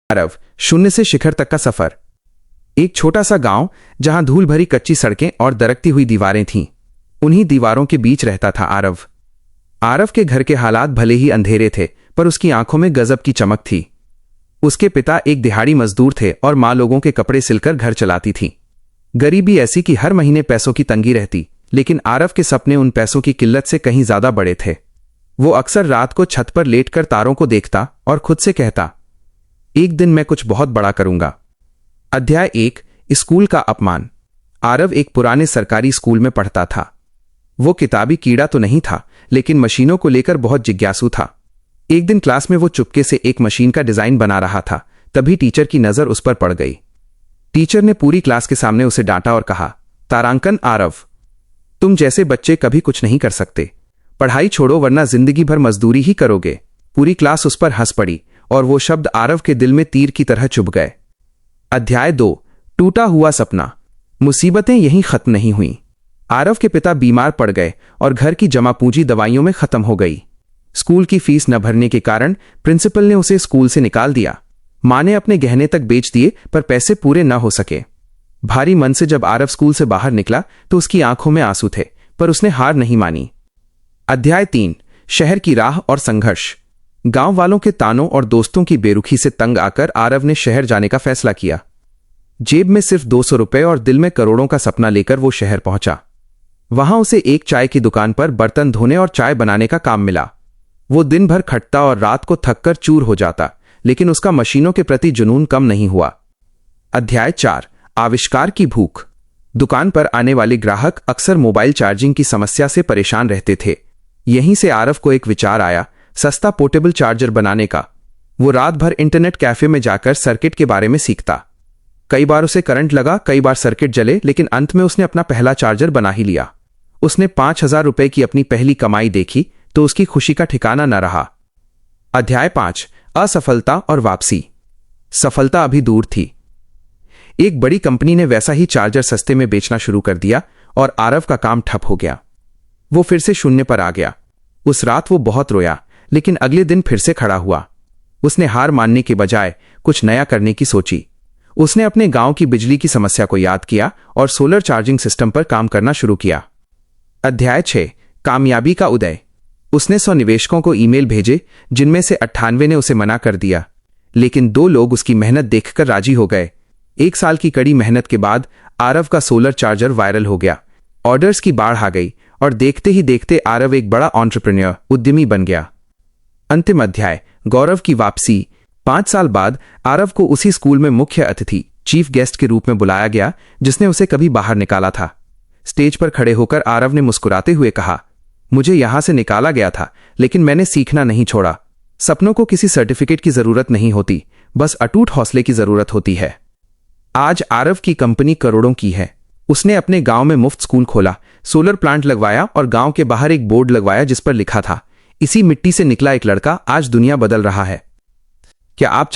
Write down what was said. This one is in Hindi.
आरव, शून्य से शिखर तक का सफर। एक छोटा सा गांव जहां धूल भरी कच्ची सड़कें और दरकती हुई दीवारें थीं। उन्हीं दीवारों के बीच रहता था आरव। आरव के घर के हालात भले ही अंधेरे थे, पर उसकी आंखों में गजब की चमक थी। उसके पिता एक दिहाड़ी मजदूर थे और मां लोगों के कपड़े सिलकर घर चलाती थी। गरीबी ऐसी कि हर महीने पैसों की तंगी रहती, लेकिन आरव के सपने उन पैसों की किल्लत से कहीं ज्यादा बड़े थे। वो अक्सर रात को छत पर लेटकर तारों को देखता और खुद से कहता, एक दिन मैं कुछ बहुत बड़ा करूंगा। अध्याय 1, स्कूल का अपमान। आरव एक पुराने सरकारी स्कूल में पढ़ता था। वो किताबी कीड़ा तो नहीं था, लेकिन मशीनों को लेकर बहुत जिज्ञासु था। एक दिन क्लास में वो चुपके से एक मशीन का डिजाइन बना रहा था, तभी टीचर की नजर उस पर पड़ गई। टीचर ने पूरी क्लास के सामने उसे डांटा और कहा, तारांकन आरव, तुम जैसे बच्चे कभी कुछ नहीं कर सकते। पढ़ाई छोड़ो वरना जिंदगी भर मजदूरी ही करोगे। पूरी क्लास उस पर हंस पड़ी और वो शब्द आरव के दिल में तीर की तरह चुभ गए। अध्याय 2, टूटा हुआ सपना। मुसीबतें यहीं खत्म नहीं हुईं। आरव के पिता बीमार पड़ गए और घर की जमा पूंजी दवाइयों में खत्म हो गई। स्कूल की फीस न भरने के कारण प्रिंसिपल ने उसे स्कूल से निकाल दिया। मां ने अपने गहने तक बेच दिए, पर पैसे पूरे न हो सके। भारी मन से जब आरव स्कूल से बाहर निकला तो उसकी आंखों में आंसू थे, पर उसने हार नहीं मानी। अध्याय 3, शहर की राह और संघर्ष। गांव वालों के तानों और दोस्तों की बेरुखी से तंग आकर आरव ने शहर जाने का फैसला किया। जेब में सिर्फ 200 रुपए और दिल में करोड़ों का सपना लेकर वो शहर पहुंचा। वहां उसे एक चाय की दुकान पर बर्तन धोने और चाय बनाने का काम मिला। वो दिन भर खटता और रात को थककर चूर हो जाता, लेकिन उसका मशीनों के प्रति जुनून कम नहीं हुआ। अध्याय 4, आविष्कार की भूख। दुकान पर आने वाले ग्राहक अक्सर मोबाइल चार्जिंग की समस्या से परेशान रहते थे। यहीं से आरव को एक विचार आया, सस्ता पोर्टेबल चार्जर बनाने का। वो रात भर इंटरनेट कैफे में जाकर सर्किट के बारे में सीखता। कई बार उसे करंट लगा, कई बार सर्किट जले, लेकिन अंत में उसने अपना पहला चार्जर बना ही लिया। उसने 5000 रुपए की अपनी पहली कमाई देखी तो उसकी खुशी का ठिकाना न रहा। अध्याय 5, असफलता और वापसी। सफलता अभी दूर थी। एक बड़ी कंपनी ने वैसा ही चार्जर सस्ते में बेचना शुरू कर दिया और आरव का काम ठप हो गया। वो फिर से शून्य पर आ गया। उस रात वो बहुत रोया, लेकिन अगले दिन फिर से खड़ा हुआ। उसने हार मानने के बजाय कुछ नया करने की सोची। उसने अपने गांव की बिजली की समस्या को याद किया और सोलर चार्जिंग सिस्टम पर काम करना शुरू किया। अध्याय 6, कामयाबी का उदय। उसने 100 निवेशकों को ईमेल भेजे, जिनमें से 98 ने उसे मना कर दिया, लेकिन 2 लोग उसकी मेहनत देखकर राजी हो गए। 1 साल की कड़ी मेहनत के बाद आरव का सोलर चार्जर वायरल हो गया। ऑर्डर्स की बाढ़ आ गई और देखते ही देखते आरव एक बड़ा एंटरप्रेन्योर, उद्यमी बन गया। अंतिम अध्याय, गौरव की वापसी। 5 साल बाद आरव को उसी स्कूल में मुख्य अतिथि, चीफ गेस्ट के रूप में बुलाया गया, जिसने उसे कभी बाहर निकाला था। स्टेज पर खड़े होकर आरव ने मुस्कुराते हुए कहा, मुझे यहां से निकाला गया था, लेकिन मैंने सीखना नहीं छोड़ा। सपनों को किसी सर्टिफिकेट की जरूरत नहीं होती, बस अटूट हौसले की जरूरत होती है। आज आरव की कंपनी करोड़ों की है। उसने अपने गांव में मुफ्त स्कूल खोला, सोलर प्लांट लगवाया और गांव के बाहर एक बोर्ड लगवाया जिस पर लिखा था, इसी मिट्टी से निकला एक लड़का आज दुनिया बदल रहा है। क्या आप